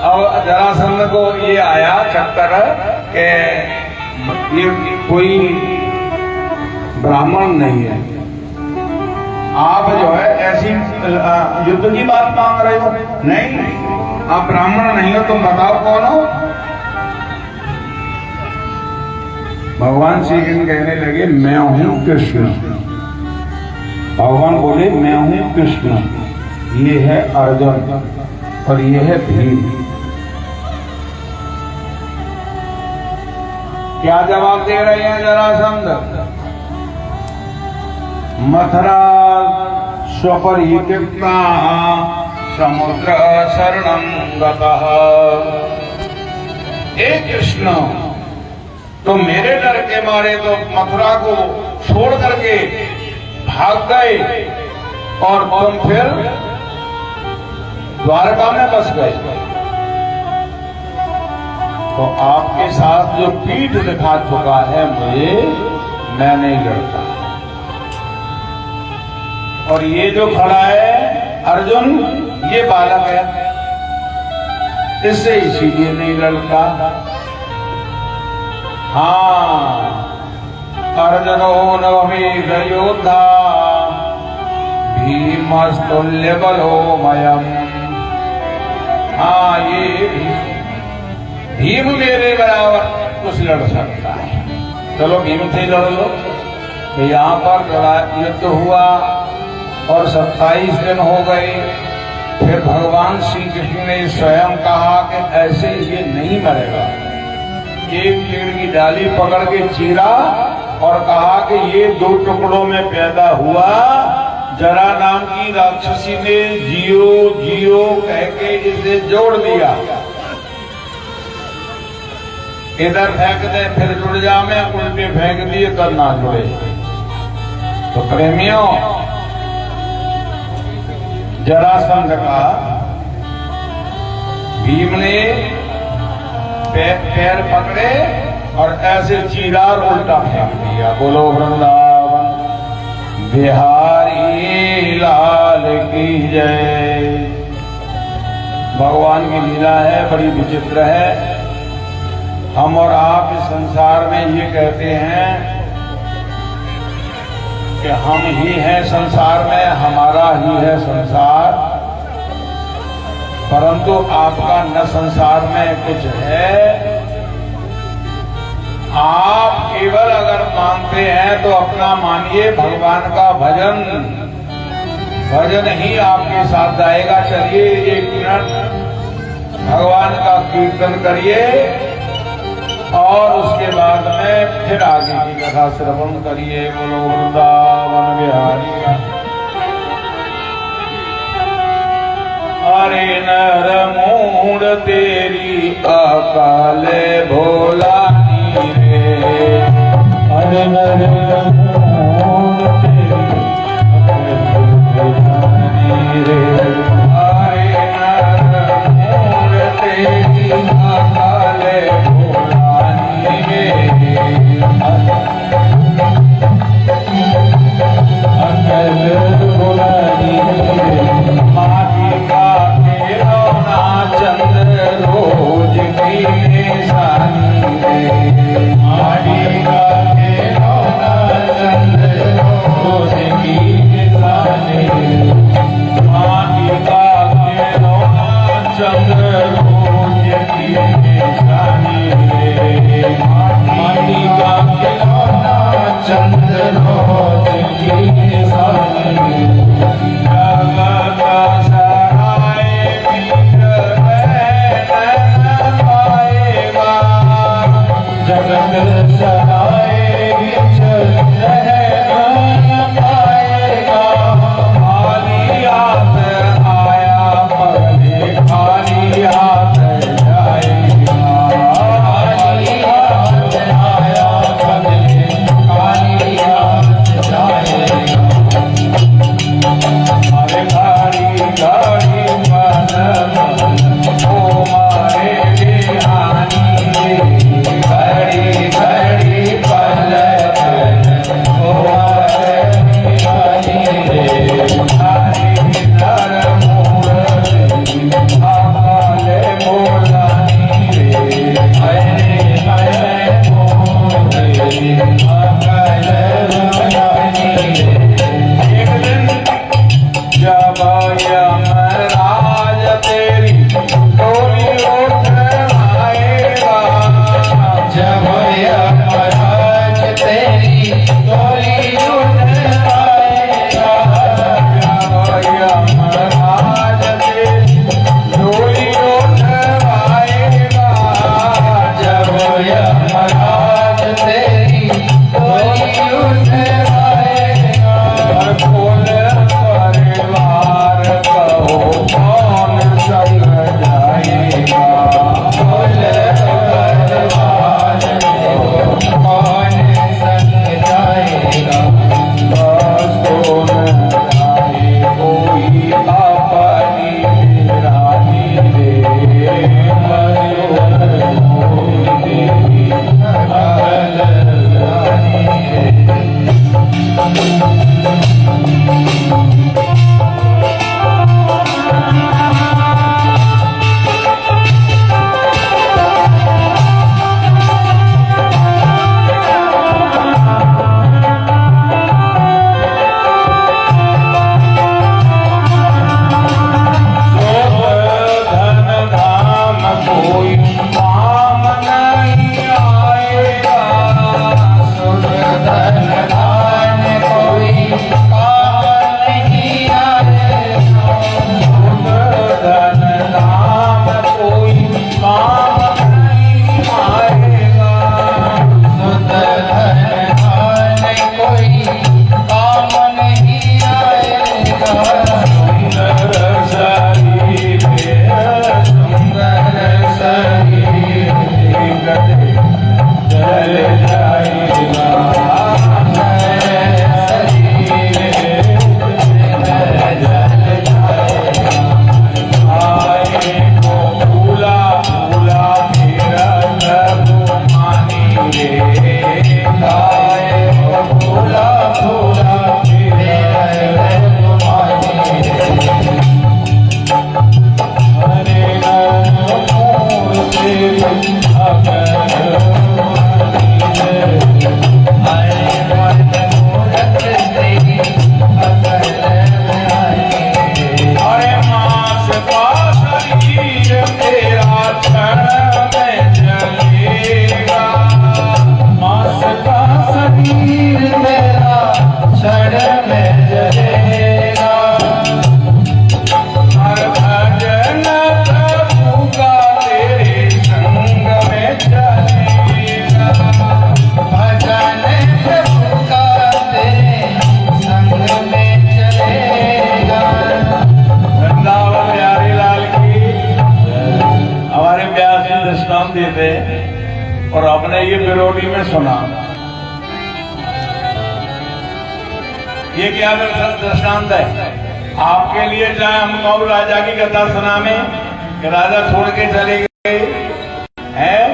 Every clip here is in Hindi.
अब जरासंध को ये आया चक्कर कि ये कोई ब्राह्मण नहीं है, आप जो है ऐसी युद्ध की बात मांग रहे हो। नहीं, आप ब्राह्मण नहीं हो, तुम बताओ कौन हो। भगवान श्री कृष्ण कहने लगे मैं हूं कृष्ण। भगवान बोले मैं हूं कृष्ण, ये है अर्जुन और ये है भीम। क्या जवाब दे रहे हैं जरासंध? मथुरा स्वपरित्यक्ता समुद्र शरणं गतः। हे कृष्ण, तो मेरे डर के मारे तो मथुरा को छोड़ करके भाग गए और तुम फिर द्वारका में बस गए। तो आपके साथ जो पीठ दिखा चुका है मुझे, मैं नहीं लड़ता। और ये जो खड़ा है अर्जुन, ये बालक है, इससे इसीलिए नहीं लड़ता। हाँ, अर्जुनो नवमीर योद्धा भीमस्तुल्य बलोमयम्। हाँ, ये भीम मेरे बराबर कुछ लड़ सकता है, चलो भीम से लड़ लो। तो यहाँ पर युद्ध हुआ और 27 दिन हो गए। फिर भगवान श्री कृष्ण ने स्वयं कहा कि ऐसे ये नहीं मरेगा। एक पेड़ की डाली पकड़ के चीरा और कहा कि ये 2 टुकड़ों में पैदा हुआ। जरा नाम की राक्षसी ने जियो जियो कह के इसे जोड़ दिया। इधर फेंक दे फिर जुड़ जा, में उल्टे फेंक दिए तब ना जुड़े। तो प्रेमियों, जरासंध का भीम ने पैर पकड़े और ऐसे चीरा और उल्टा फेंक दिया। बोलो वृंदावन बिहारी लाल की जय। भगवान की लीला है, बड़ी विचित्र है। हम और आप इस संसार में ये कहते हैं कि हम ही हैं संसार में, हमारा ही है संसार, परंतु आपका न संसार में कुछ है। आप केवल अगर मानते हैं तो अपना मानिए, भगवान का भजन भजन ही आपके साथ जाएगा। चलिए 1 मिनट भगवान का कीर्तन करिए और उसके बाद में फिर आगे की कथा श्रवण करिए। बोलो वृंदावन बिहारी। अरे नर मूड तेरी अकाल भोलानी रे। अरे नर मूड तेरी भोलानी रे। अरे नर मूड तेरी अकाल भोलानी रे। अकल भोलानी रे। माटी का रोना चंद्र रोज की निशानी रे। माटी का रोना चंद्र रोज की निशानी रे। माटी का रोना चंद्र रोज की निशानी रे। माटी का रोना चंद्र रोज की निशानी रे। जगत सराय बिच रहना पाएगा। खाली हाथ आया पगले खाली हाथ जाएगा। खाली हाथ आया पगले खाली हाथ जाएगा। अरे गाड़ी गाड़ी मन ओ मारे बिहानी रे। घड़ी घड़ी पल ओ मारे बिहानी रे। हरि नर मूर्ति अकाल मूर्ति और अपने ये बिरोली में सुना। ये क्या दृष्टांत है? आपके लिए चाहे हम कौ राजा की कथा सुना में कि राजा छोड़ के चले गए हैं,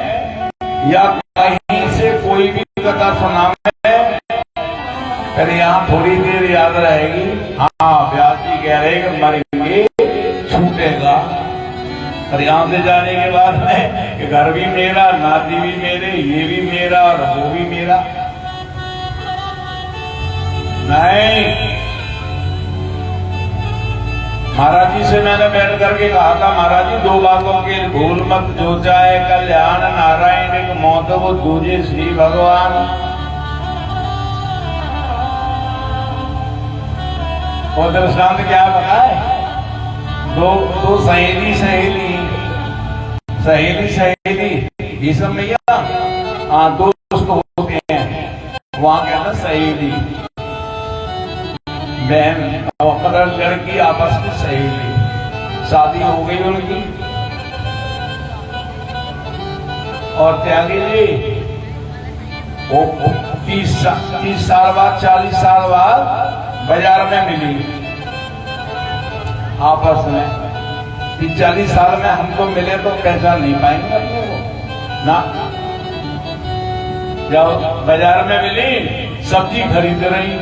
या कहीं से कोई भी कथा सुना में, फिर यहाँ थोड़ी देर याद रहेगी। हाँ, व्यास जी कह रहे कि मरेंगे, छूटेगा। और यहाँ से जाने के बाद में कि घर भी मेरा, नाती भी मेरे, ये भी मेरा और वो भी मेरा। नहीं, महाराज जी से मैंने बैठ करके कहा था, महाराज जी 2 बातों के भूल मत, जो चाहे कल्याण नारायण एक मौत वो दूजे श्री भगवान। और दृष्टांत क्या बताए? दो सहेली ये सब में या दोस्त होते हैं, वहां क्या था सहेली, बहन और लड़की आपस में सहेली, शादी हो गई उनकी। और त्यागी जी वो 30 साल बाद 40 साल बाद बाजार में मिली आपस में। 40 साल में हमको मिले तो पहचान नहीं पाएंगे अपने को ना। जब बाजार में मिली, सब्जी खरीद रही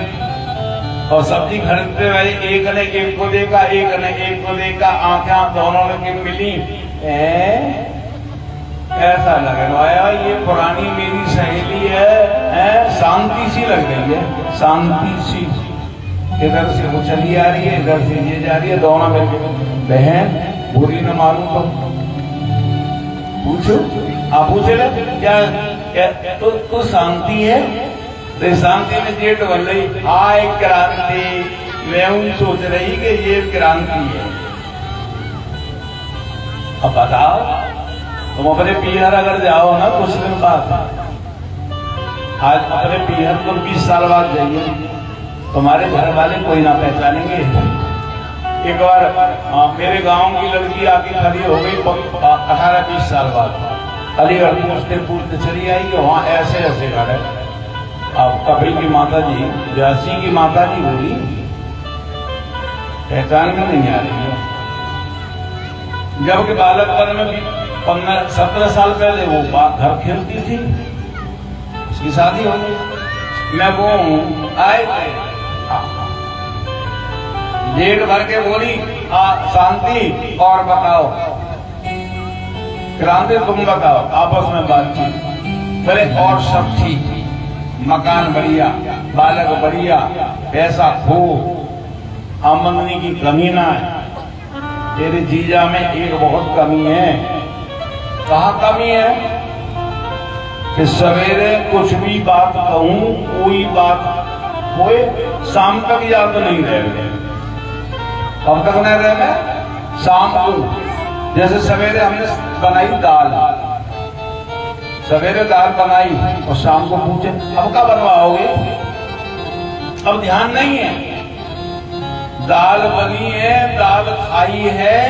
और सब्जी खरीदते हुए एक ने एक को देखा, एक ने एक को देखा, आंखें दोनों ने मिली। ऐसा लग रहा है ये पुरानी मेरी सहेली है, शांति सी लग रही है, शांति सी। इधर से वो चली आ रही है, इधर से ये जा रही है, दोनों मिलकर। बहन बुरी न मालूम तो पूछो, आप पूछे ना क्या तो शांति है? तो शांति में जेठ बन रही, एक क्रांति। मैं उन सोच रही कि ये क्रांति है। अब बताओ, तुम अपने पीहर अगर जाओ ना कुछ दिन बाद, आज अपने पीहर तुम 20 साल बाद जाइए, तुम्हारे घर वाले कोई ना पहचानेंगे। एक बार मेरे गांव की लड़की आके खड़ी हो गई 18-20 साल बाद, अलीगढ़ पूछते पूछते चली आई कि वहां ऐसे ऐसे घर है। अब कपिल की माता जी, व्यासी की माता जी बोली, पहचान में नहीं आ रही है। जबकि बालकपन में भी 15-17 साल पहले वो घर खेलती थी, उसकी शादी हो गई। मैं वो आए थे, जेठ भर के बोली, शांति और बताओ, क्रांति तुम बताओ, आपस में बातचीत। बोले और सब ठीक, मकान बढ़िया, बालक बढ़िया, पैसा खूब, आमदनी की कमी ना है। तेरे जीजा में एक बहुत कमी है। कहाँ कमी है? कि सवेरे कुछ भी बात कहूं, कोई बात कोई शाम तक याद नहीं रहे। कब तक नहीं रहे? शाम को। जैसे सवेरे हमने बनाई दाल, सवेरे दाल बनाई और शाम को पूछे अब क्या बनवाओगे? अब ध्यान नहीं है, दाल बनी है, दाल खाई है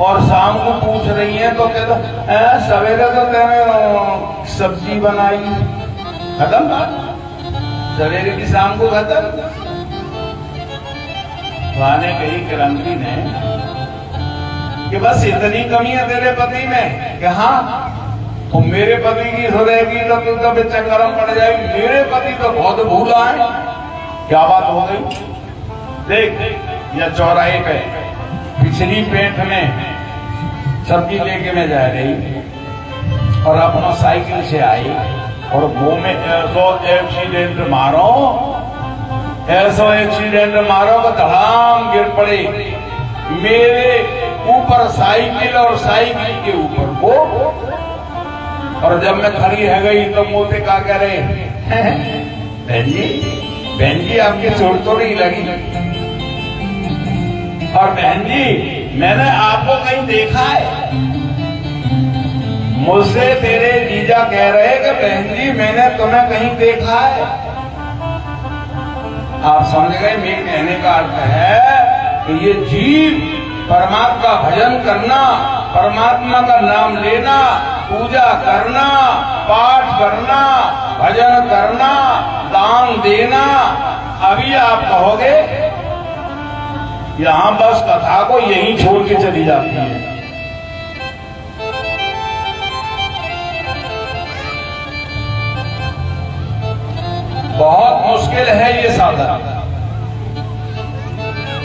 और शाम को पूछ रही है तो कहते सवेरे तो तेरे सब्जी बनाई, खत्म, सवेरे की शाम को खत्म। वाने कही क्रांति ने कि बस इतनी कमी है तेरे पति में कि हाँ, तो मेरे पति की सुधरेगी तो तू तो चक्कर में पड़ जाएगी। मेरे पति तो बहुत भूला है। क्या बात हो गई? देख, या चौराहे पे पिछली पेट में सब्जी लेके मैं जा रही और अपना साइकिल से आई और वो में ऐसो एक्सीडेंट मारो, ऐसो एक्सीडेंट मारो कि धड़ाम गिर पड़े मेरे ऊपर साइकिल और साइकिल के ऊपर वो। और जब मैं खड़ी है गई तो मोते क्या कह रहे, बहन जी आपके चोट तो नहीं लगी? और बहन जी मैंने आपको कहीं देखा है? मुझसे तेरे जीजा कह रहे कि बहन जी मैंने तुम्हें कहीं देखा है। आप समझ गए मेरे कहने का अर्थ है कि ये जीव परमात्मा का भजन करना, परमात्मा का नाम लेना, पूजा करना, पाठ करना, भजन करना, दान देना, अभी आप कहोगे यहां बस कथा को यहीं छोड़ के चली जाती है। बहुत मुश्किल है ये साधन।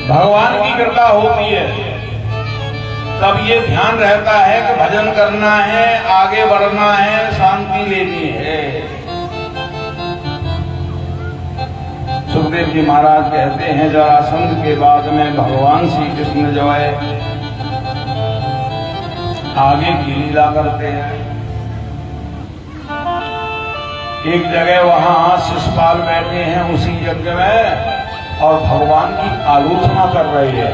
भगवान की कृपा होती है तब ये ध्यान रहता है कि भजन करना है, आगे बढ़ना है, शांति लेनी है। सुखदेव जी महाराज कहते हैं जरासंध के बाद में भगवान श्री कृष्ण जो है आगे की लीला करते हैं। एक जगह वहां शिषपाल बैठे हैं उसी यज्ञ में और भगवान की आलोचना कर रहे हैं,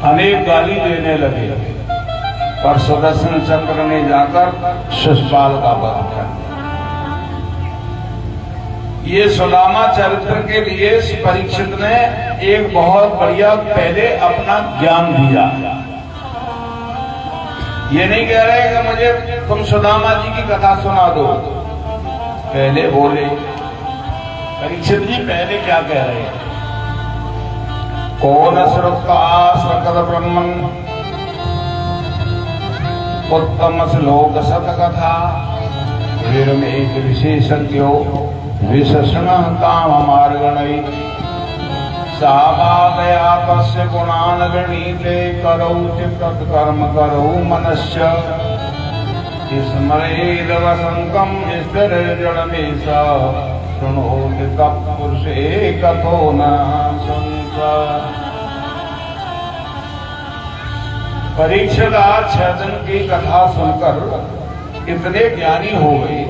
अनेक गाली देने लगे, पर सुदर्शन चक्र ने जाकर शिषपाल का वध किया। ये सुदामा चरित्र के लिए परीक्षित ने एक बहुत बढ़िया पहले अपना ज्ञान दिया। ये नहीं कह रहे कि मुझे तुम सुदामा जी की कथा सुना दो, पहले बोले परीक्षित जी पहले क्या कह रहे हैं। कौन श्रुता सकल ब्रह्मन उत्तम श्लोक सत कथा वीर में एक विशेषज्ञो विशेषण काम मार्गणई सावादया तस्य गुणान गणीते करौ तत्कर्म करौ मनस्य स्मरेद वसंकम स्थिर जड़मेश शृणोति तत्पुरुषे कथो न संशय। परीक्षित आज 6 दिन की कथा सुनकर इतने ज्ञानी हो गए,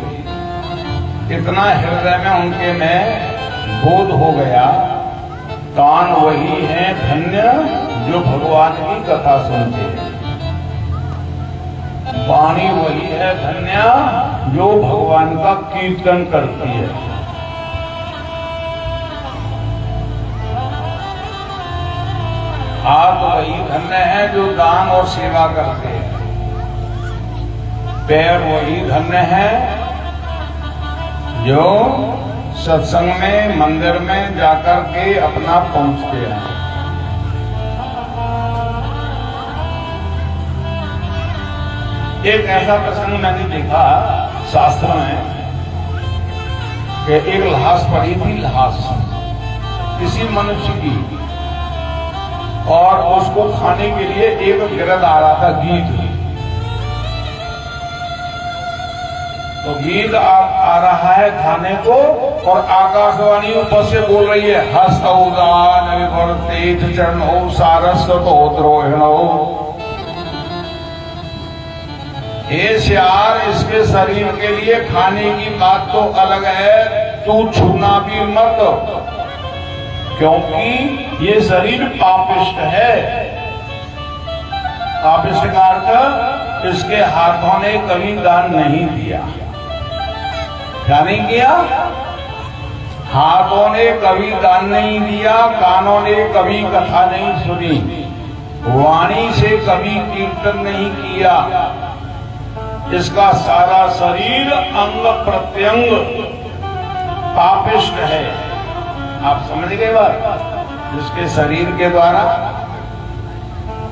इतना हृदय में उनके में बोध हो गया, कान वही है धन्य जो भगवान की कथा सुनते हैं, वाणी वही है धन्य जो भगवान का कीर्तन करती है। हाथ वही धन्य है जो दान और सेवा करते हैं, पैर वही धन्य है जो सत्संग में मंदिर में जाकर के अपना पहुंचते हैं। एक ऐसा प्रसंग मैंने देखा शास्त्र में कि एक लाश पड़ी थी, लाश किसी मनुष्य की, और उसको खाने के लिए एक गिरद आ रहा था, गीध। तो गीत आ रहा है खाने को और आकाशवाणी ऊपर से बोल रही है हस्तौदान विवर्तेत चरणो सारस्वतो द्रोहिणो। हे श्यार, इसके शरीर के लिए खाने की बात तो अलग है, तू छूना भी मत, क्योंकि ये शरीर पापिष्ट है। पापिष्ट का अर्थ इसके हाथों ने कभी दान नहीं दिया। क्या नहीं किया? हाथों ने कभी दान नहीं दिया, कानों ने कभी कथा नहीं सुनी, वाणी से कभी कीर्तन नहीं किया। इसका सारा शरीर अंग प्रत्यंग पापिष्ट है। आप समझ गए बात? जिसके शरीर के द्वारा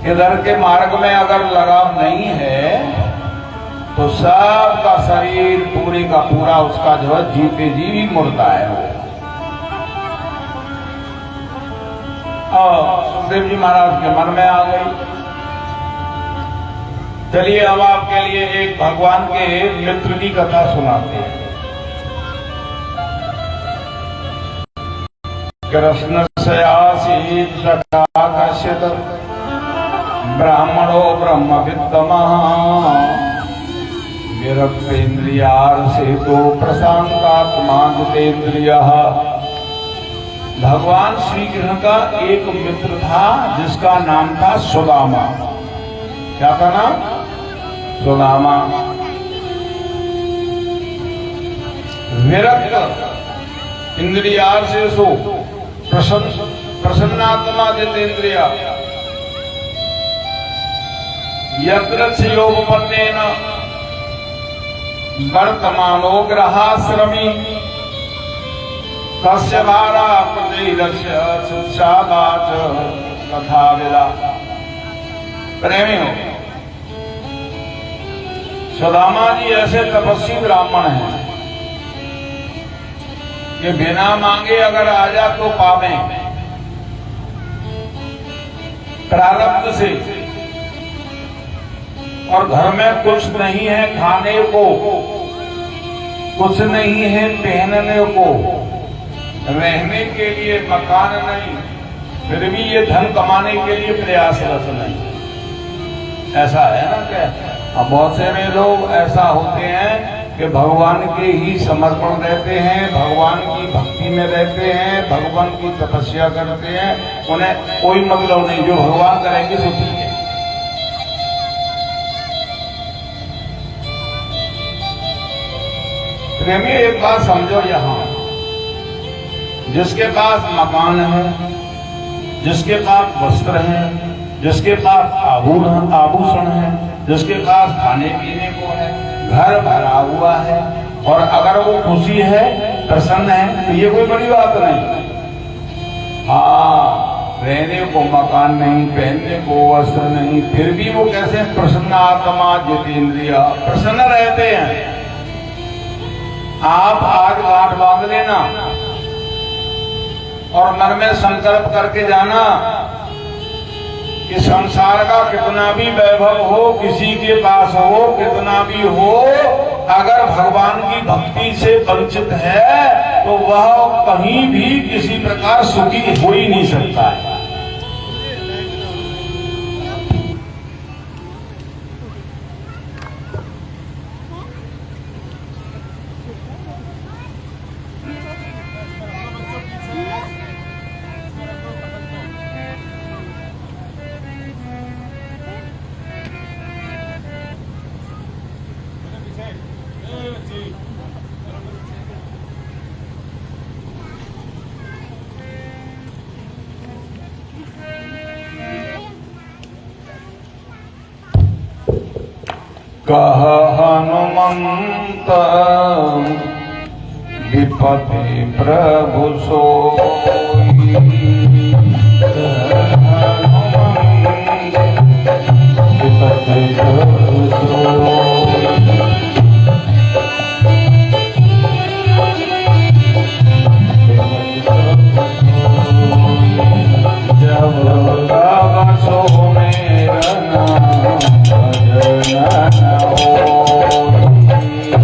इधर के मार्ग में अगर लगाव नहीं है तो सबका शरीर पूरे का पूरा उसका जो है जीते जी भी मुर्दा है। और सुखदेव जी महाराज के मन में आ गई। चलिए अब आपके लिए एक भगवान के मित्र की कथा सुनाते हैं। कृष्ण से आसीत सखा कश्चित ब्राह्मणो ब्रह्म विद्तमः विरक्तेन्द्रियार से तो प्रशांतात्मा जितेन्द्रियः। भगवान श्री कृष्ण का एक मित्र था जिसका नाम था सुदामा। क्या था नाम? सुदामा। विरक्त इंद्रियार से सो प्रसन्नात्मा जितेन्द्रिय। यत्र योगपतेन वर्तमानो ग्रहाश्रमी तस्य भारा प्रतिरस्य सुसादाच कथा विदा। प्रेमी हो, सुदामा जी ऐसे तपस्वी ब्राह्मण हैं कि बिना मांगे अगर आजा तो पावे। प्रारब्ध से, और घर में कुछ नहीं है खाने को, कुछ नहीं है पहनने को, रहने के लिए मकान नहीं, फिर भी ये धन कमाने के लिए प्रयासरत नहीं। ऐसा है ना क्या? अब बहुत सारे लोग ऐसा होते हैं कि भगवान के ही समर्पण रहते हैं, भगवान की भक्ति में रहते हैं, भगवान की तपस्या करते हैं, उन्हें कोई मतलब नहीं, जो भगवान करेंगे सो ठीक है। प्रेमी एक बात समझो, यहां जिसके पास मकान है, जिसके पास वस्त्र है, जिसके पास आभूषण है, जिसके पास खाने पीने को है, घर भरा हुआ है, और अगर वो खुशी है, प्रसन्न है, तो ये कोई बड़ी बात नहीं। हाँ, रहने को मकान नहीं, पहनने को वस्त्र नहीं, फिर भी वो कैसे प्रसन्न आत्मा जितेंद्रिय प्रसन्न रहते हैं। आप आज गांठ बांध लेना और मन में संकल्प करके जाना कि संसार का कितना भी वैभव हो, किसी के पास हो, कितना भी हो, अगर भगवान की भक्ति से वंचित है तो वह कहीं भी किसी प्रकार सुखी हो ही नहीं सकता है। कह हनुमंत विपति प्रभु सोई, विपति प्रभु सोई। जब तब सो मेरा नाम भजन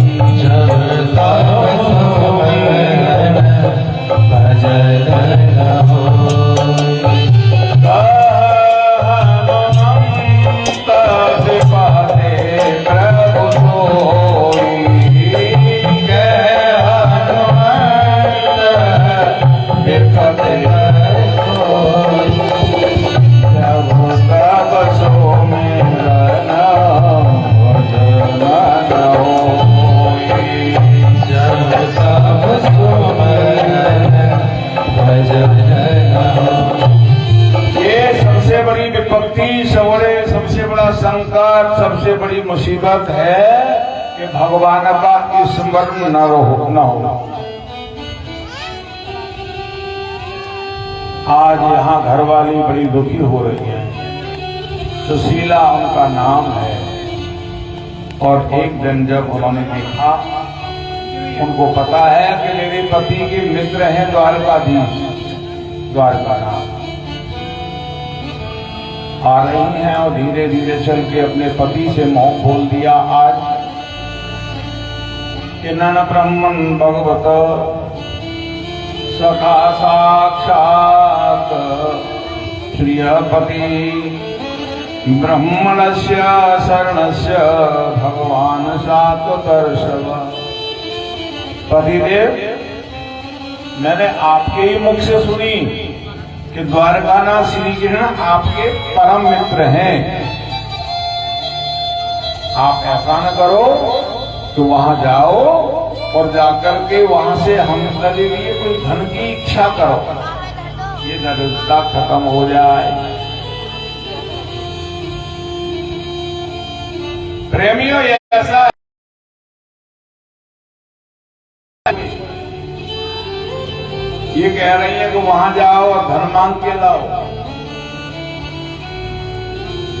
सबसे बड़ा संकट, सबसे बड़ी मुसीबत है कि भगवान का स्मरण न हो। आज यहाँ घरवाली बड़ी दुखी हो रही है। सुशीला उनका नाम है, और एक दिन जब उन्होंने देखा, उनको पता है कि मेरे पति के मित्र हैं द्वारकाधीश, द्वारका नाम आ रही हैं, और धीरे धीरे चल के अपने पति से मोह खोल दिया। आज कि नन ब्रह्मन भगवत सखा साक्षात प्रियपति ब्रह्मणस्य शरणस्य भगवान सात्वतर्षभ। पतिदेव, मैंने आपके ही मुख से सुनी कि द्वारकानाथ श्री कृष्ण आपके परम मित्र हैं। आप ऐसा न करो तो वहां जाओ और जाकर के वहां से हमसे लिए कोई धन की इच्छा करो, ये दरिद्रता खत्म हो जाए। प्रेमियों ऐसा ये कह रही है कि वहां जाओ और धन मांग के लाओ,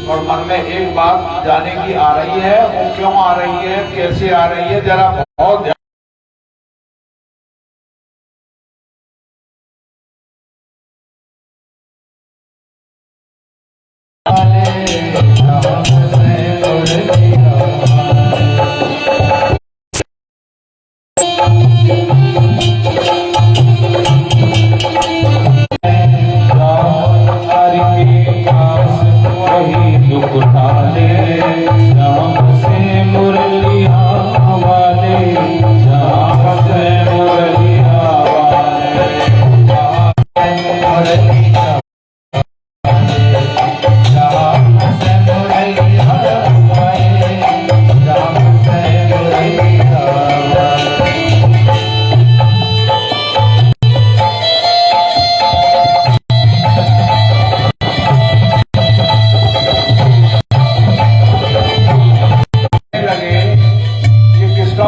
और मन में एक बात जाने की आ रही है, वो क्यों आ रही है, कैसे आ रही है, जरा बहुत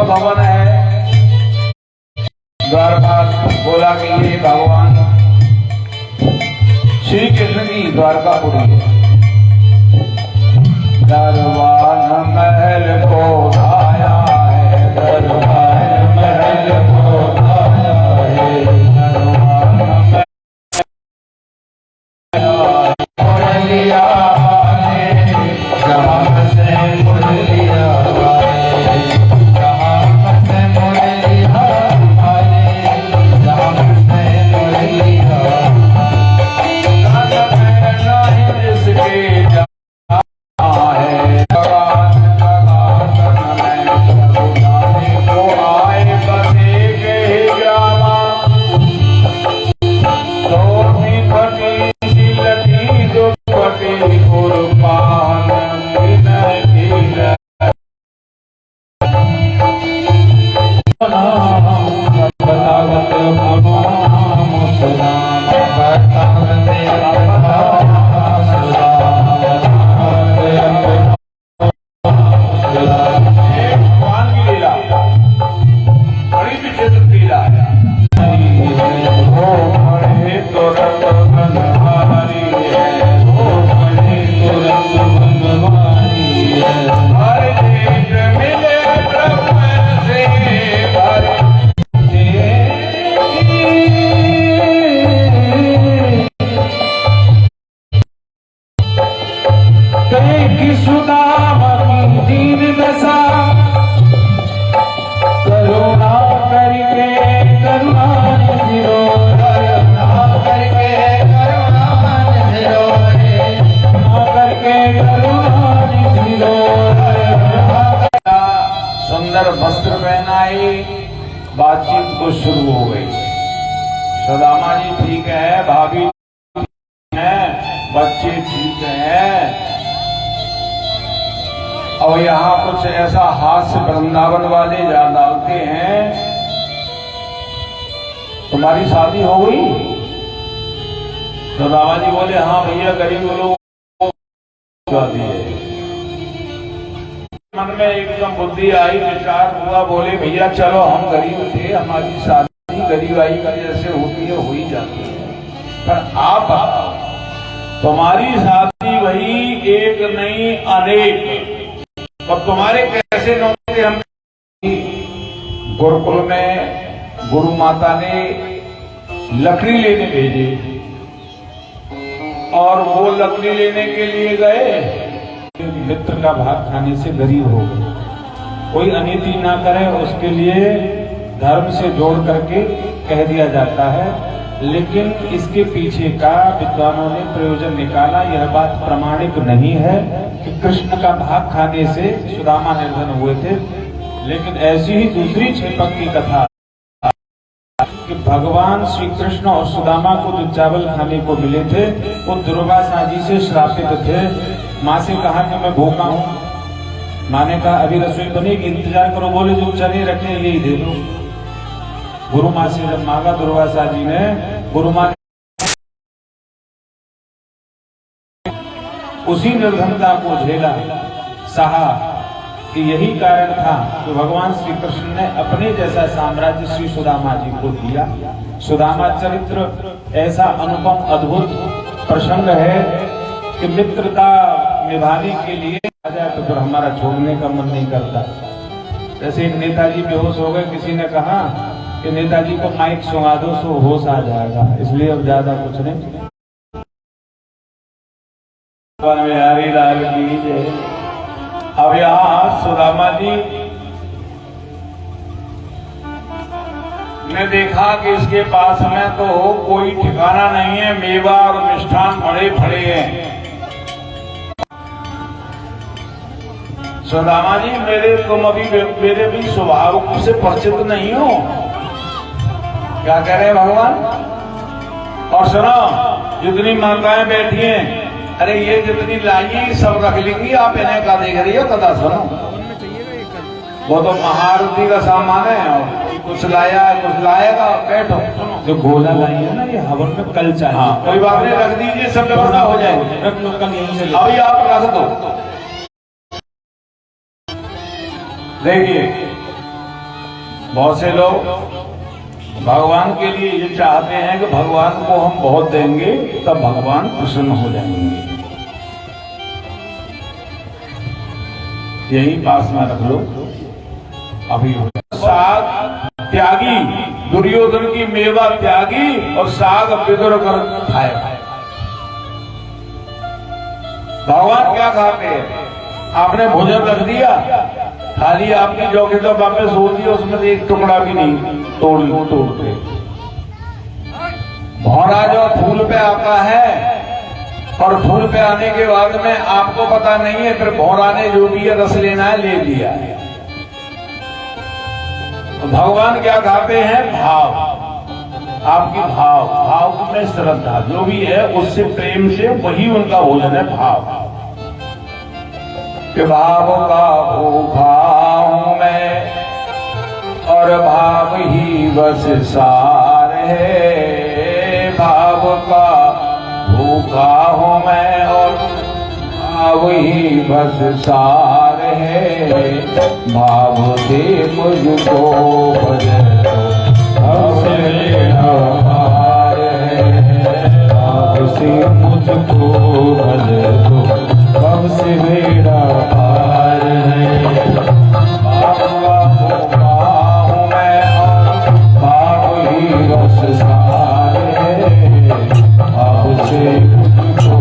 भवन है। द्वारपाल बोला कि ये भगवान श्री कृष्ण की द्वारकापुरी है। दरबार महल को आया है, दरबार महल को आया है, सुंदर वस्त्र पहनाए, बातचीत को शुरू हो गई। सुदामा जी ठीक है, भाभी है, बच्चे ठीक हैं, और यहाँ कुछ ऐसा हास्य वृंदावन वाले जा डालते हैं, तुम्हारी शादी हो गई? सुदामा जी बोले हाँ भैया, गरीब लोग शादी है। मन में एकदम बुद्धि आई, विचार हुआ, बोले भैया चलो, हम गरीब थे, हमारी शादी गरीबाई का जैसे होती है, हो ही जाती है, पर आप तुम्हारी शादी वही एक नहीं अनेक, और तुम्हारे कैसे नौकरी? हम गुरुकुल में गुरु माता ने लकड़ी लेने भेजे, और वो लकड़ी लेने के लिए गए, मित्र का भाग खाने से गरीब हो गए। कोई अनिति ना करे उसके लिए धर्म से जोड़ करके कह दिया जाता है, लेकिन इसके पीछे का विद्वानों ने प्रयोजन निकाला। यह बात प्रमाणिक नहीं है कि कृष्ण का भाग खाने से सुदामा निर्धन हुए थे, लेकिन ऐसी ही दूसरी छेपक की कथा कि भगवान श्री कृष्ण और सुदामा को जो चावल खाने को मिले थे वो दुर्वासा जी से श्रापित थे। माँ से कहा कि मैं भूखा हूँ। माँ ने कहा अभी रसोई बनेगी, इंतजार करो। बोले जो चने रखे यही दे दो। गुरु माँ से जब मांगा दुर्वासा जी ने, गुरु माँ उसी निर्धनता को झेला, सहा, कि यही कारण था कि भगवान श्री कृष्ण ने अपने जैसा साम्राज्य श्री सुदामा जी को दिया। सुदामा चरित्र ऐसा अनुपम अद्भुत प्रसंग है कि मित्रता निभाने के लिए आ जाए तो फिर हमारा छोड़ने का मन नहीं करता। जैसे एक नेताजी बेहोश हो गए, किसी ने कहा कि नेताजी को माइक सुना दो तो होश आ जाएगा, इसलिए अब ज्यादा कुछ नहीं। बिहारी लाल की जय। अब यहाँ सुदामा जी ने देखा कि इसके पास में तो कोई ठिकाना नहीं है, मेवा और मिष्ठान बड़े भरे हैं। सुदामा जी तुम अभी मेरे भी स्वभाव से परिचित नहीं हो, क्या कह रहे हैं भगवान? और सुनो, जितनी माताएं बैठी हैं, अरे ये जितनी लाई सब रख लेंगी, आप इन्हें का देख रही हो? कदा सुनो, वो तो महारती का सामान है, और कुछ लाया है कुछ लाएगा। बैठो, सुनो, जो गोला लाई है ना, ये हवन में कल चाहिए। हाँ, कोई बात नहीं, रख दीजिए, सब व्यवस्था हो जाएगी। रख लो, कल यहीं से अभी आप रख दो। देखिए, बहुत से लोग भगवान के लिए ये चाहते हैं कि भगवान को हम बहुत देंगे तब भगवान प्रसन्न हो जाएंगे। यही पास में रख लो। अभी साग त्यागी, दुर्योधन की मेवा त्यागी और साग बिगड़ कर खाए। भगवान क्या खाते हैं? आपने भोजन रख दिया, थाली आपकी जौके तो वापस हो दी, उसमें एक टुकड़ा भी नहीं तोड़ते। भौरा जो फूल पे आता है और फूल पे आने के बाद में आपको पता नहीं है, फिर भौरा ने जो भी रस लेना है ले लिया। तो भगवान क्या खाते हैं? भाव, आपकी भाव में श्रद्धा जो भी है उससे प्रेम से, वही उनका भोजन है। भाव कि भाव का भूखा हूं मैं और भाव ही बस सार है। भाव का भूखा हूं मैं और भाव ही बस सार है। भाव से मुझको भजो, भाव से मेरा पार है। भाव से मुझको भजो, भाव से मेरा पार है। भाव का भूखा हूं मैं और भाव ही बस सार है। भाव से मुझको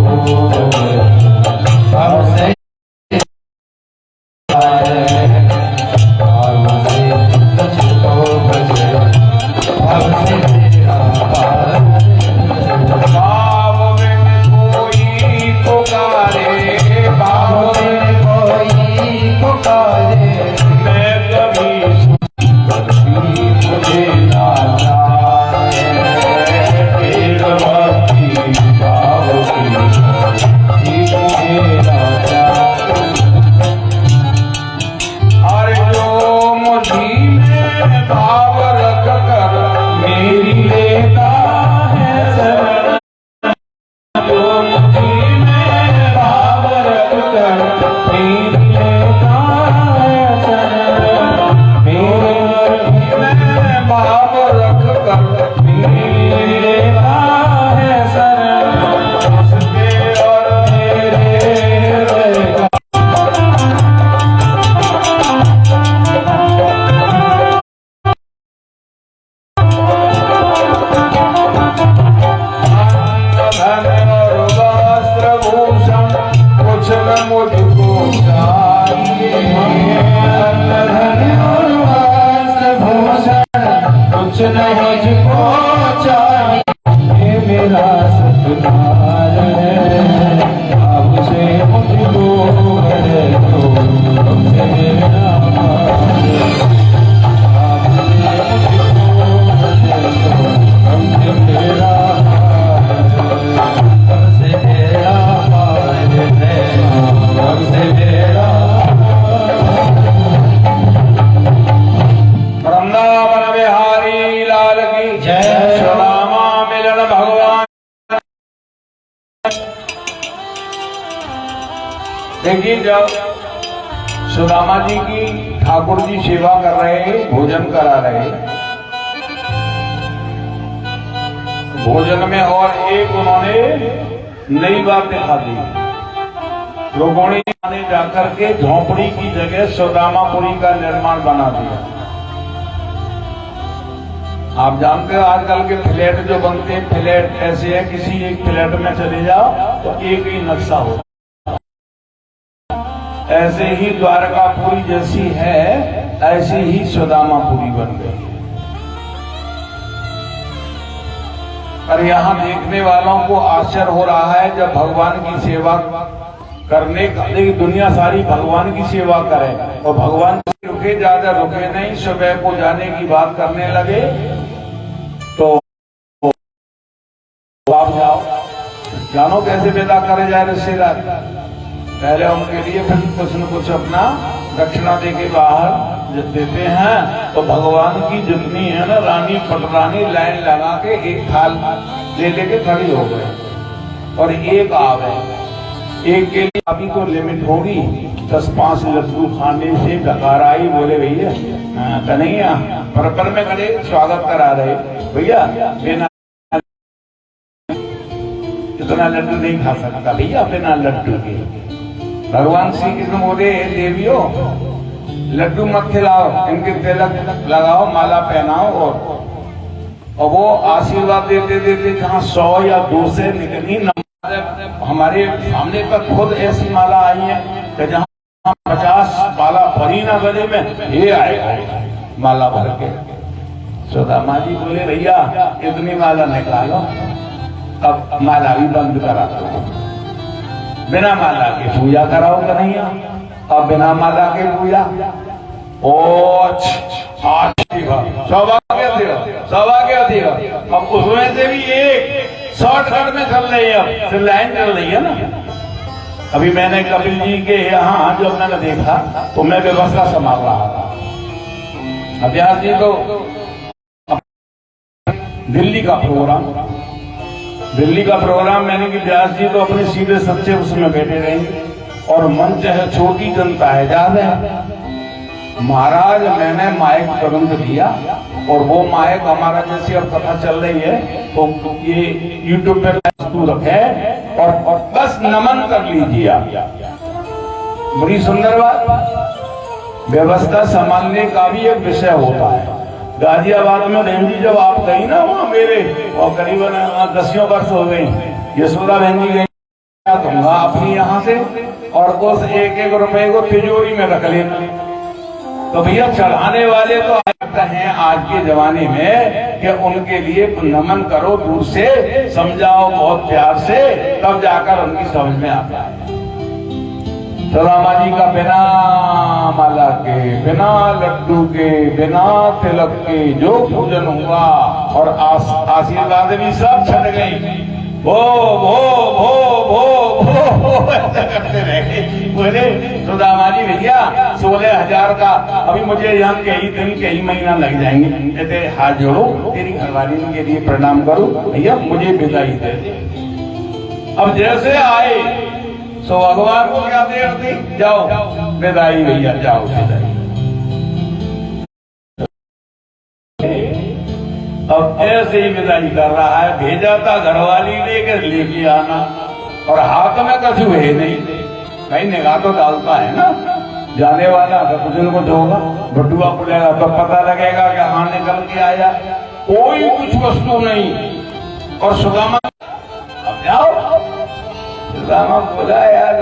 भाव से सुदामा जी की ठाकुर जी सेवा कर रहे, भोजन करा रहे। भोजन में और एक उन्होंने नई बात दिखा दी। लोगों ने जाकर के झोंपड़ी की जगह सुदामापुरी का निर्माण बना दिया। आप जानते हो आजकल के फ्लैट जो बनते हैं, फ्लैट ऐसे है, किसी एक फ्लैट में चले जाओ तो एक ही नक्शा हो। ऐसे ही द्वारकापुरी जैसी है, ऐसी ही सुदामापुरी बन गई। पर यहाँ देखने वालों को आश्चर्य हो रहा है जब भगवान की सेवा करने का, दुनिया सारी भगवान की सेवा करे और भगवान रुके, ज्यादा रुके नहीं। सुबह को जाने की बात करने लगे तो आप जाओ, जानो कैसे विदा करे जाए रिश्तेदार। पहले उनके लिए फिर कुछ न कुछ अपना दक्षिणा दे के बाहर देते हैं। तो भगवान की जितनी है ना रानी पटरानी लाइन लगा के एक थाल ले लेके खड़ी हो गए और एक आ गए। एक के लिए अभी तो लिमिट होगी, 10-5 लड्डू खाने से डकार आई। बोले भैया कन्हैया पर में खड़े स्वागत करा रहे, भैया बिना इतना लड्डू नहीं खा सकता भैया, बिना लड्डू के। भगवान श्री कृष्ण बोले देवियों लड्डू मत खिलाओ, इनके तिलक लगाओ, माला पहनाओ और वो आशीर्वाद देते देते जहाँ 100 या 200 निकली, हमारे सामने पर खुद ऐसी माला आई है कि जहाँ 50 माला भरी ना गले में, ये आएगा माला भर के। सुदामा जी बोले भैया इतनी माला निकालो, अब माला भी बंद करा दो, बिना माला के पूजा कराओ कन्हैया। अब बिना माला के पूजा सौभाग्य देव। अब उसमें से भी एक शॉर्टकट में चल रही है, अब फिर लाइन चल रही है ना। अभी मैंने कपिल जी के यहाँ जो मैंने देखा तो मैं व्यवस्था संभाल रहा था। अभ्यास जी को दिल्ली का प्रोग्राम मैंने कि व्यास जी तो अपने सीधे सच्चे उसमें बैठे रहेंगे और मंच है, छोटी जनता है, ज्यादा है। महाराज मैंने माइक तुरंत दिया और वो माइक हमारा जैसे अब कथा चल रही है तो ये यूट्यूब पे वस्तु रखे और बस नमन कर लीजिए आप। बड़ी सुंदर बात, व्यवस्था संभालने का भी एक विषय होता है। गाजियाबाद में बहन जी जब आप गई ना वहाँ मेरे, और करीबन 10 वर्ष हो गई, यशोदा बहन जी गई दूंगा अपनी यहाँ से और उस 1-1 रुपए को तिजोरी में रख लेना। तो भैया चढ़ाने वाले तो हैं आज के जमाने में कि उनके लिए नमन करो, दूर से समझाओ बहुत प्यार से, तब जाकर उनकी समझ में आता है। सुदामा जी का बिना माला के, बिना लड्डू के, बिना तिलक के जो पूजन हुआ और आशीर्वाद भी सब छट गई। वो करते रहे। बोले सुदामा जी भैया 16,000 का अभी मुझे यहाँ कई दिन कई महीना लग जाएंगे, कहते हाथ जोड़ो तेरी घरवाली के लिए प्रणाम करो, भैया मुझे विदाई दे। अब जैसे आए सो भगवान को क्या देर थी, जाओ विदाई भैया, जाओ विदाई। अब ऐसे ही विदाई कर रहा है, भेजा था घरवाली लेकर लेके आना और हाथ में कछु है नहीं, कहीं निगाह तो डालता है ना, जाने वाला तो कुछ न कुछ होगा, बटुआ खुलेगा तो पता लगेगा कि हाँ निकल के आया, कोई कुछ वस्तु नहीं। और सुदामा अब जाओ, सुदामा बोला यार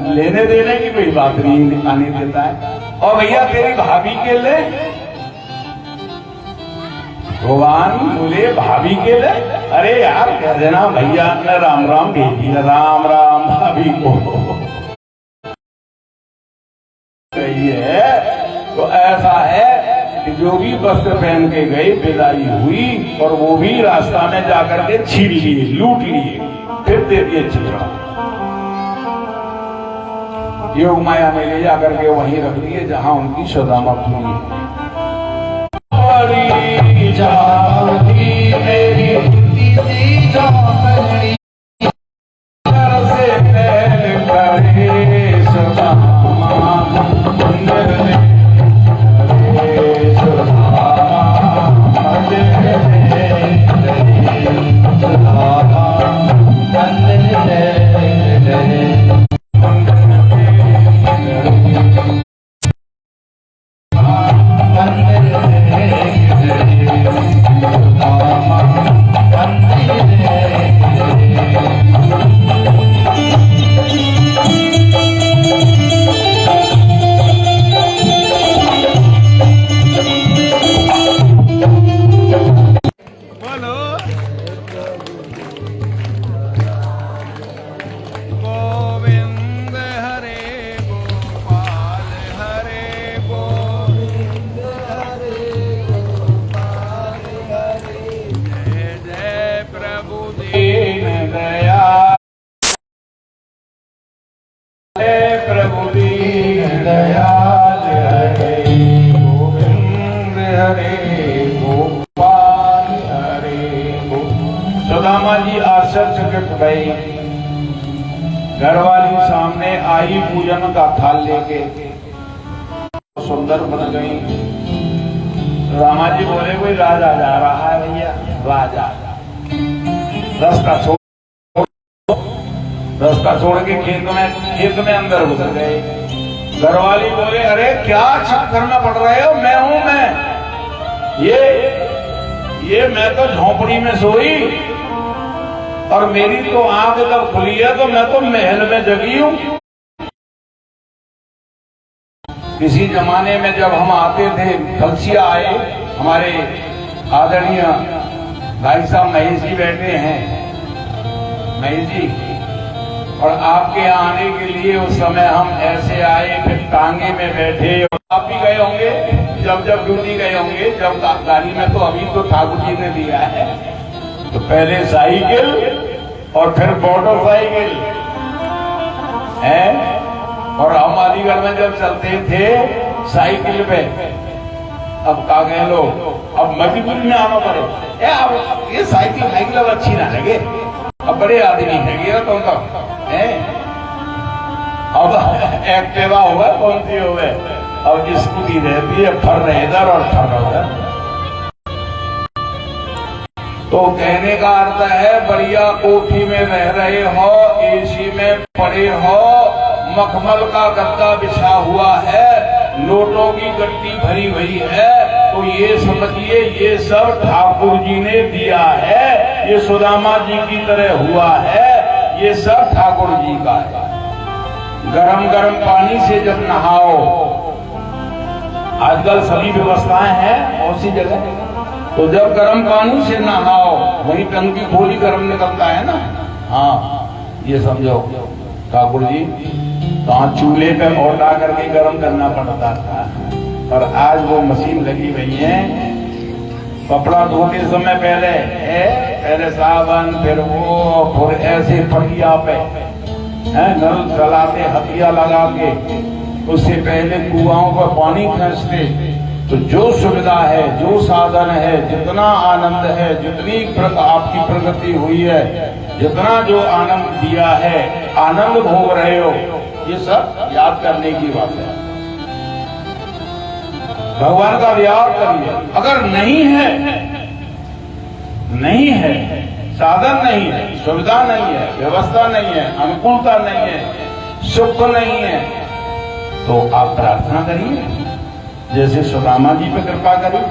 लेने देने की कोई बात नहीं, आने देता है। और भैया तेरी भाभी के ले, भगवान बोले भाभी के ले, अरे यार कह देना भैया ने राम राम भेजी, राम राम भाभी को सही है। तो ऐसा है कि जो भी वस्त्र पहन के गई विदाई हुई और वो भी रास्ता में जाकर के छीन लिए, लूट लिए, फिर दे दिए चित्रा। योग माया में ले जाकर के वहीं रख दिए जहां उनकी सुदामा पूरी मेरी से पहले दीन दयाल हरे गोविंद हरे गोपाल हरे गोविंद। सुदामा जी आश्चर्यचकित भई, घरवाली सामने आई पूजन का थाल लेके, सुंदर बन गई। रामा जी बोले कोई राजा जा रहा है भैया, राजा रास्ता छोड़ के खेत में अंदर घुस गए। घरवाली बोले अरे क्या करना पड़ रहे हो, मैं हूं मैं, ये मैं तो झोपड़ी में सोई और मेरी तो आंख जब खुली है तो मैं तो महल में जगी हूं। किसी जमाने में जब हम आते थे, कलसिया आए, हमारे आदरणीय भाई साहब महेश जी बैठे हैं, महेश जी, और आपके यहाँ आने के लिए उस समय हम ऐसे आए, फिर टांगे में बैठे। आप भी गए होंगे, जब ड्यूटी गए होंगे, जब गाड़ी में, तो अभी तो ठाकुर जी ने दिया है, तो पहले साइकिल और फिर मोटरसाइकिल है। और हम अलीगढ़ में जब चलते थे साइकिल पे, अब का गए लोग, अब मजबूरी में आना पड़े, अब ये साइकिल अब अच्छी ना लगे, अब बड़े आदमी है तो है। अब एक्टिवा हुआ, कौन सी हुए, अब स्कूटी रहती है, फर रहे इधर और फर उधर। तो कहने का अर्थ है बढ़िया कोठी में रह रहे हो, एसी में पड़े हो, मखमल का गद्दा बिछा हुआ है, नोटों की गट्टी भरी हुई है, तो ये समझिए ये सब ठाकुर जी ने दिया है, ये सुदामा जी की तरह हुआ है, ये सब ठाकुर जी का है। गरम गरम पानी से जब नहाओ, आजकल सभी व्यवस्थाएं हैं उसी जगह, तो जब गर्म पानी से नहाओ, वही टंकी खोली गर्म निकलता है ना, हाँ ये समझो ठाकुर जी कहाँ चूल्हे पे औटा करके गर्म करना पड़ता था, और आज वो मशीन लगी हुई है। कपड़ा धोते समय पहले साबन, फिर वो, फिर ऐसे फटिया पे नल चलाते, हथिया लगा के, उससे पहले कुआओं पर पानी खींचते। तो जो सुविधा है, जो साधन है, जितना आनंद है, जितनी आपकी प्रगति हुई है, जितना जो आनंद दिया है, आनंद भोग रहे हो, ये सब याद करने की बात है। भगवान का याद करिए। अगर नहीं है, साधन नहीं है, सुविधा नहीं है, व्यवस्था नहीं है, अनुकूलता नहीं है, सुख नहीं है, तो आप प्रार्थना करिए, जैसे सुदामा जी पे कृपा करी,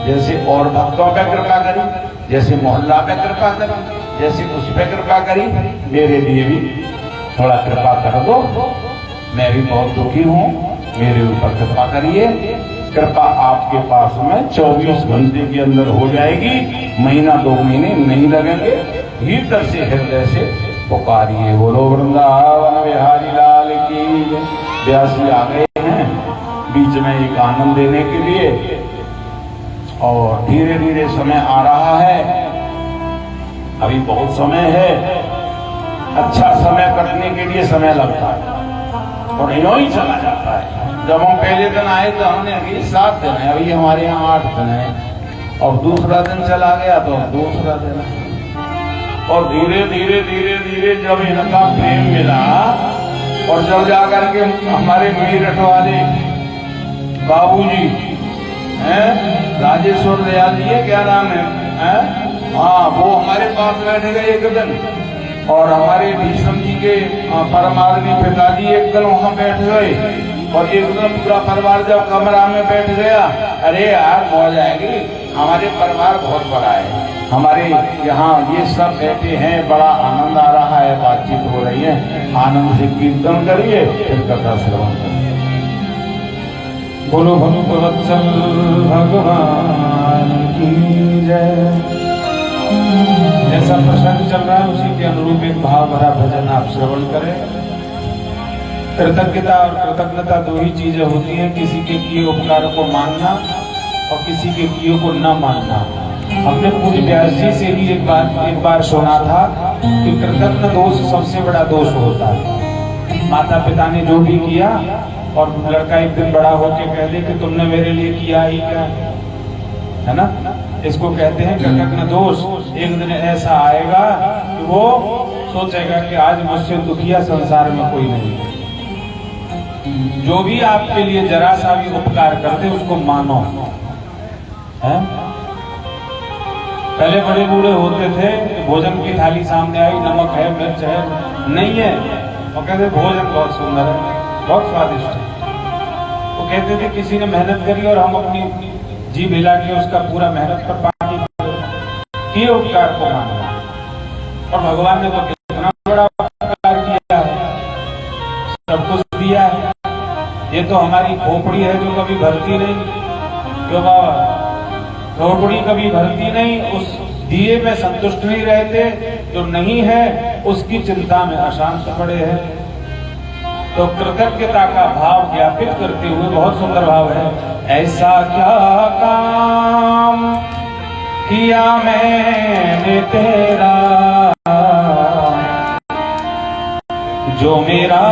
जैसे और भक्तों पे कृपा करी, जैसे मोहल्ला पे कृपा करी, जैसे उस पे कृपा करी, मेरे लिए भी थोड़ा कृपा कर दो, मैं भी बहुत दुखी हूँ, मेरे ऊपर कृपा करिए। कृपा आपके पास में 24 घंटे के अंदर हो जाएगी, महीना 2 महीने नहीं लगेंगे। भीतर से हृदय से पुकारिए, बोलो वृंदावन बिहारी लाल की। व्यास जी आ गए हैं बीच में एक आनंद देने के लिए, और धीरे धीरे समय आ रहा है, अभी बहुत समय है। अच्छा समय कटने के लिए समय लगता है और यूं ही चला जाता है। जब हम पहले दिन आए तो हमने अभी 7 दिन है, अभी हमारे यहाँ 8 दिन है, और दूसरा दिन चला गया तो दूसरा दिन है। और धीरे धीरे धीरे धीरे जब इनका प्रेम मिला, और जब जाकर के हमारे मेरठ वाले बाबूजी हैं, राजेश्वर दयाल जी, क्या नाम है, हाँ, वो हमारे पास बैठ गए एक दिन, और हमारे भीष्म जी के परमादरणीय पिताजी एक दिन वहाँ बैठ गए, और एक दिन पूरा परिवार जब कमरा में बैठ गया, अरे यार मौज आएगी, हमारे परिवार बहुत बड़ा है, हमारे यहाँ ये सब बैठे हैं, बड़ा आनंद आ रहा है, बातचीत हो रही है, आनंद से कीर्तन करिए, फिर कथा श्रवण करिए। बोलो भक्तवत्सल भगवान की जय। जैसा प्रसंग चल रहा है उसी के अनुरूप एक भाव भरा भजन आप श्रवण करें। कृतज्ञता और कृतज्ञता 2 ही चीजें होती हैं, किसी के किए उपकार को मानना और किसी के किए को न मानना। हमने पूज्य व्यास जी से भी एक बार सुना था कि कृतज्ञ दोष सबसे बड़ा दोष होता है। माता पिता ने जो भी किया और लड़का एक दिन बड़ा होके कह दे कि तुमने मेरे लिए किया ही क्या, है ना, इसको कहते हैं कृतज्ञ दोष। एक दिन ऐसा आएगा कि वो सोचेगा कि आज मुझसे दुखिया संसार में कोई नहीं है। जो भी आपके लिए जरा सा भी उपकार करते उसको मानो, है? पहले बड़े बूढ़े होते थे, भोजन की थाली सामने आई, नमक है, मिर्च है, नहीं है, वो कहते भोजन बहुत सुंदर है, बहुत स्वादिष्ट है। वो कहते थे किसी ने मेहनत करी और हम अपनी जीभ हिला के उसका पूरा मेहनत पर पानी किए उपकार को माना। और भगवान ने तो कितना बड़ा उपकार किया है, सब कुछ दिया है। ये तो हमारी खोपड़ी है जो कभी भरती नहीं, क्यों बाबा, खोपड़ी कभी भरती नहीं, उस दिए में संतुष्ट नहीं रहते, जो नहीं है उसकी चिंता में अशांत पड़े हैं। तो कृतज्ञता का भाव ज्ञापित करते हुए बहुत सुंदर भाव है, ऐसा क्या काम किया मैंने तेरा जो मेरा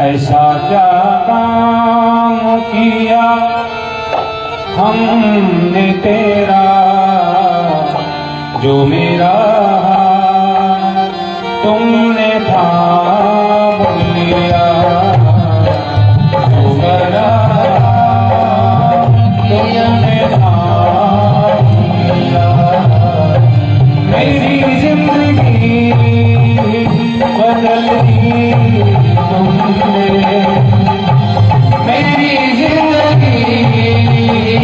ऐसा क्या काम किया हमने तेरा जो मेरा तुमने थाम लिया, जो मेरा तुमने थाम लिया। मेरी जिंदगी बदल दी तुमने, मेरी जिंदगी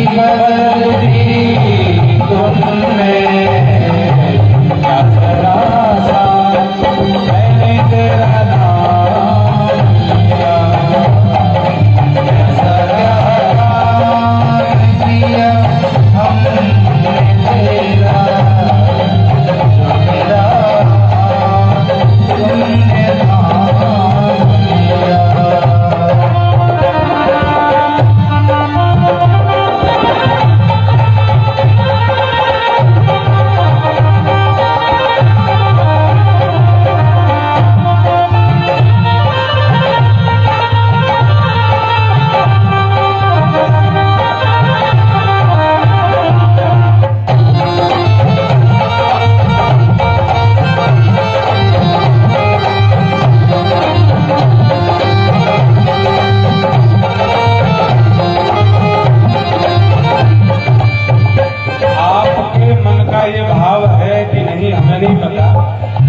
बदल दी तुमने। क्या जरा सा मैंने तेरा नाम लिया, ऐसा किया हमने तेरा जो मेरा तुमने नाम लिया।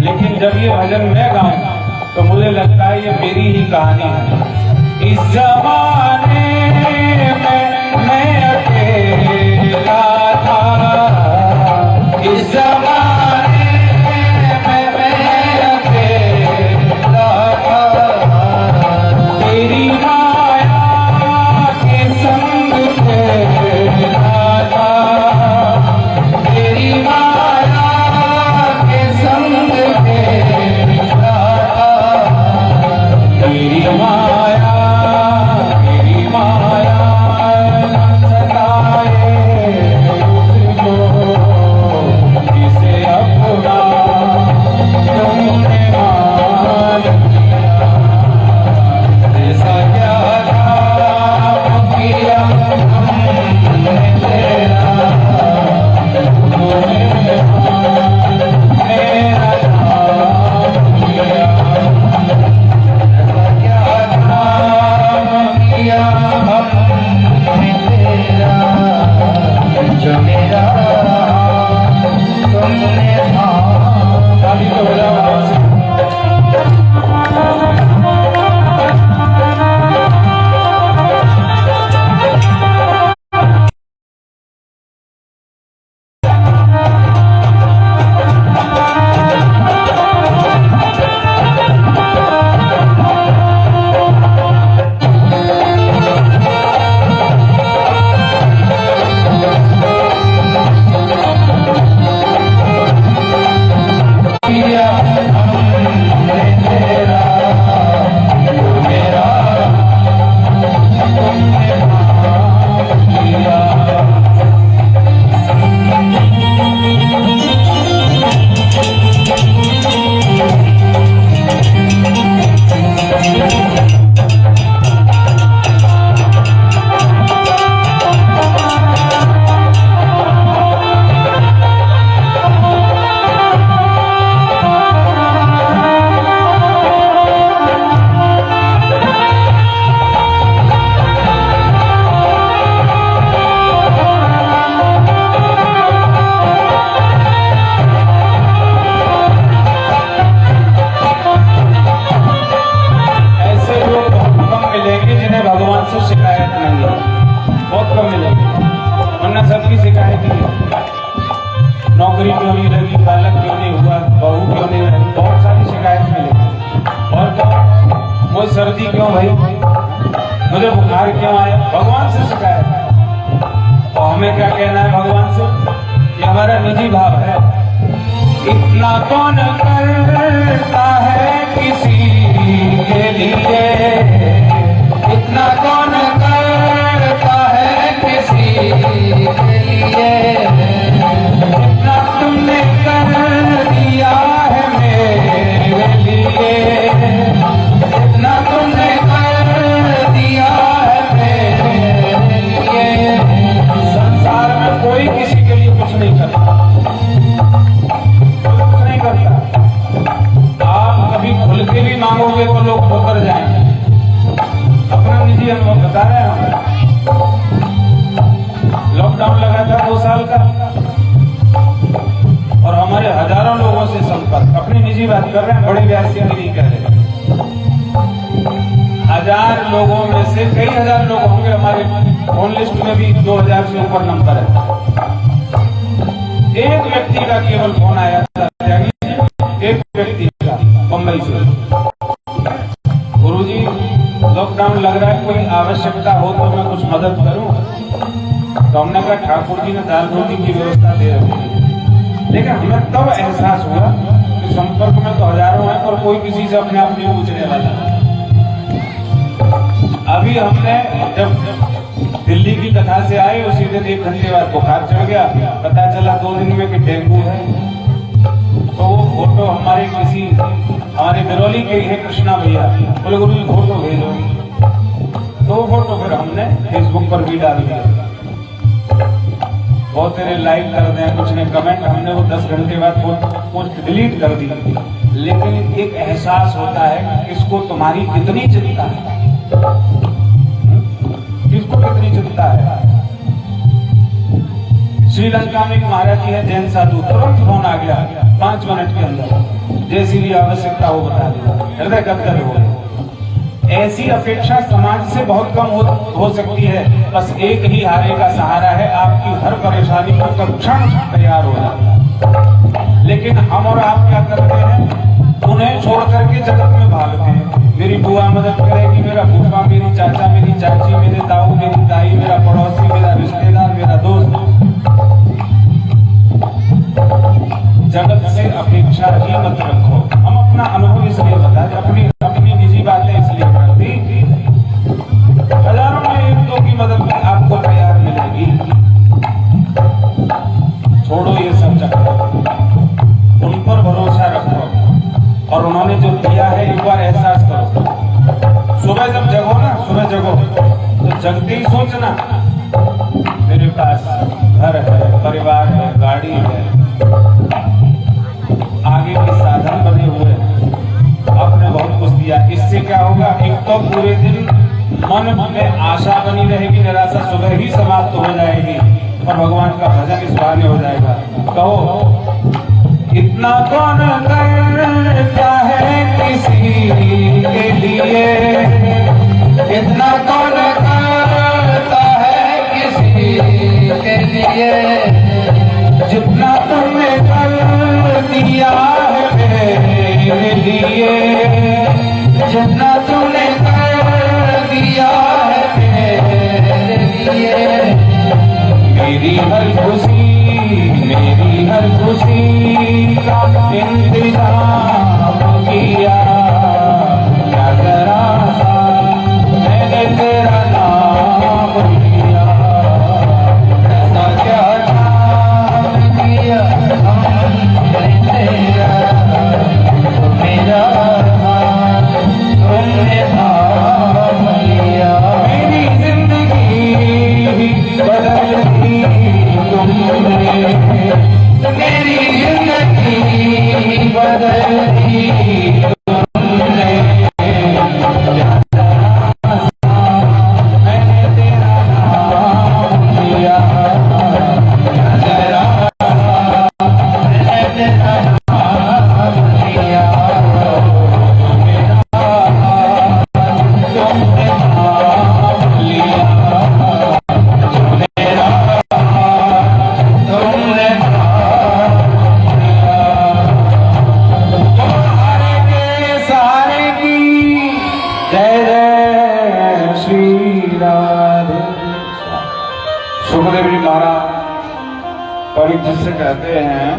लेकिन जब ये भजन मैं गाऊं तो मुझे लगता है ये मेरी ही कहानी है। इस जमाने में मैं अकेला था, इस जमाने में मैं अकेला था। तेरी माया के संग तेरा था, तेरी माया के संग तेरा था, तेरी माया मुझे सर्दी क्यों भाई, मुझे बुखार क्यों आया, भगवान से शिकायत। और हमें क्या कहना है भगवान से, ये हमारा निजी भाव है। इतना कौन करता है किसी के लिए, इतना कौन करता है किसी के लिए, इतना तुमने कर दिया है मेरे लिए, इतना तुमने कर दिया है मेरे लिए। संसार में कोई किसी के लिए कुछ नहीं करता, कुछ नहीं करता। आप कभी खुल के भी मांगोगे तो लोग ठोकर जाएंगे। अपना निजी अनुभव बता रहे हैं। लॉकडाउन लगा था 2 साल का और हमारे हजारों लोगों से संपर्क, अपनी निजी बात कर रहे हैं, बड़े व्यास से नहीं कह रहे। 1000 लोगों में से कई हजार लोग होंगे, हमारे फोन लिस्ट में भी 2000 से ऊपर नंबर है। एक व्यक्ति का केवल फोन आया था, एक व्यक्ति का मुंबई से, गुरुजी लॉकडाउन लग रहा है, कोई आवश्यकता हो तो मैं कुछ मदद करूं। तो हमने कहा ठाकुर जी ने दाल रोटी की व्यवस्था दे रखी है। लेकिन हमें तब एहसास हुआ कि संपर्क में तो हजारों हैं पर कोई किसी से अपने आप नहीं पूछने वाला। अभी हमने जब दिल्ली की कथा से आए उसी दिन 1 घंटे बाद बुखार चढ़ गया, पता चला 2 दिन में कि डेंगू है। तो वो फोटो हमारे बिरौली के हैं कृष्णा भैया, बोले गुरु जी फोटो भेजो। तो वो फोटो फिर हमने फेसबुक पर भी डाल दिया। बहुत तेरे लाइक कर दें, कुछ ने कमेंट, हमने वो 10 घंटे बाद पोस्ट डिलीट कर दी। लेकिन एक एहसास होता है कि किसको तुम्हारी कितनी चिंता है, किसको कितनी चिंता है। श्रीलंका में एक महाराज जी है जैन साधु, तुरंत फोन आ गया 5 मिनट के अंदर, जैसी भी आवश्यकता हो बता दिया, हृदय गदगद हो गया। ऐसी अपेक्षा समाज से बहुत कम हो सकती है। बस एक ही हारे का सहारा है, आपकी हर परेशानी पर तत्क्षण तैयार हो जाता है। लेकिन हम और आप क्या करते हैं, उन्हें छोड़ करके जगत में भागते हैं। मेरी बुआ मदद करेगी, मेरा फूफा, मेरी चाचा, मेरी चाची, मेरे ताऊ, मेरी दाई, मेरा पड़ोसी, मेरा रिश्तेदार, मेरा दोस्त। जगत से अपेक्षा ही मत रखो। हम अपना अनुभव इसलिए बता, अपनी निजी बातें इसलिए करती, हजारों में 1-2 की मदद आपको तैयार मिलेगी। छोड़ो ये सब चक्कर, उन पर भरोसा रखो और उन्होंने जो दिया है एक बार एहसास करो। सुबह जब जगो ना, सुबह जगो तो जगते ही सोचना मेरे पास घर है, परिवार है, गाड़ी है, आगे के साधन बने हुए हैं, आपने बहुत कुछ दिया। इससे क्या होगा, एक तो पूरे दिन मन में आशा बनी रहेगी, निराशा सुबह ही समाप्त हो जाएगी और भगवान का भजन इस बहाने हो जाएगा। कहो इतना कौन करता है किसी के लिए, इतना कौन करता है किसी के लिए, जितना तुमने कर दिया है मेरे लिए, जितना तुमने कर दिया है मेरे लिए। मेरी हर खुशी का इंतजाम किया, क्या जरा सा मैंने तेरा नाम लिया, ऐसा क्या नाम दिया हमने तेरा, मेरा तुमने नाम लिया। मेरी जिंदगी बदल दी तुमने, मेरी जिंदगी श्री राधे। सुखदेव जी महाराज परीक्षित से कहते हैं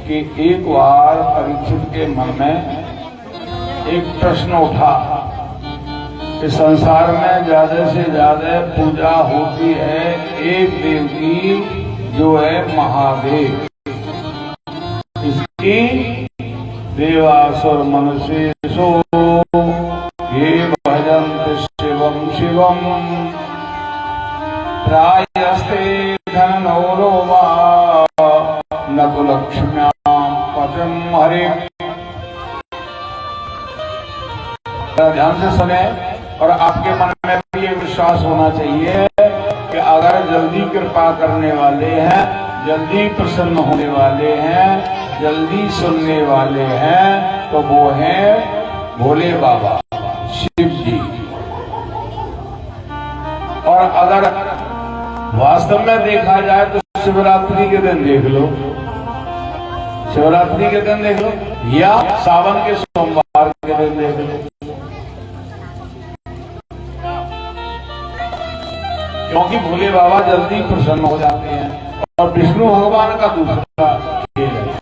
कि एक बार परीक्षित के मन में एक प्रश्न उठा कि संसार में ज्यादा से ज्यादा पूजा होती है एक देव की, जो है महादेव। इसकी देवासुर मनुष्येषु ये भजन्ति शिवम शिवम प्रायस्ते धनो वा न तो लक्ष्म्याम पतिम हरे। ध्यान से सुने और आपके मन में भी ये विश्वास होना चाहिए कि अगर जल्दी कृपा करने वाले हैं, जल्दी प्रसन्न होने वाले हैं, जल्दी सुनने वाले हैं, तो वो हैं भोले बाबा शिव जी। और अगर वास्तव में देखा जाए तो शिवरात्रि के दिन देख लो, शिवरात्रि के दिन देख लो, या सावन के सोमवार के दिन देख लो, क्योंकि भोले बाबा जल्दी प्रसन्न हो जाते हैं। और विष्णु भगवान का दूसरा खेल है,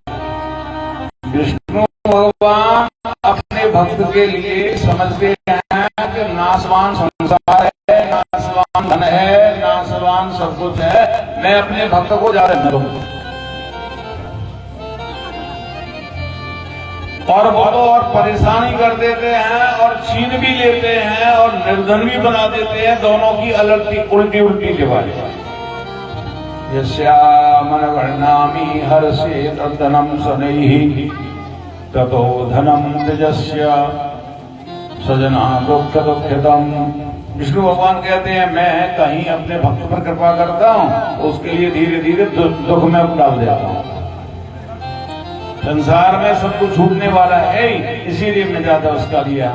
विष्णु भगवान अपने भक्त के लिए समझते हैं कि नाशवान संसार है, नाशवान धन है, नाशवान सब कुछ है, मैं अपने भक्त को ज्यादा न दूं। और वो तो और परेशानी कर देते हैं और छीन भी लेते हैं और निर्धन भी बना देते हैं, दोनों की उल्टी उल्टी दिवाली। यस्यामन वर्णामी हर्षे तद्धनम सनैहि ततो धनम तेजस्य सजना दुख दुखितम। विष्णु भगवान कहते हैं मैं कहीं अपने भक्त पर कृपा करता हूँ, उसके लिए धीरे धीरे दुख में डाल देता हूँ। संसार में सब कुछ छूटने वाला है, इसीलिए मैं ज्यादा उसका लिए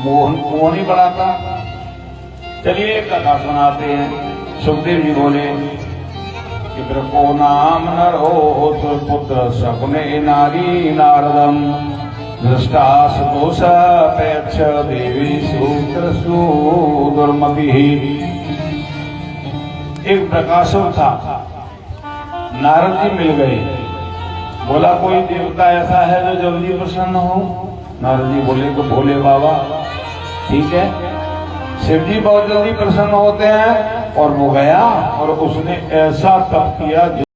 मोह नहीं बढ़ाता। चलिए एक कथा सुनाते हैं। सुखदेव जी बोले कि को नाम नर हो पुत्र सकुने नारी नारदम दृष्टा सुतोष पेक्ष देवी सूत्र सुदुर्मति। एक प्रकाशक था, नारद जी मिल गए। बोला कोई देवता ऐसा है जो जल्दी प्रसन्न हो? नारद जी बोले तो भोले बाबा। ठीक है, शिव जी बहुत जल्दी प्रसन्न होते हैं। और वो गया और उसने ऐसा तप किया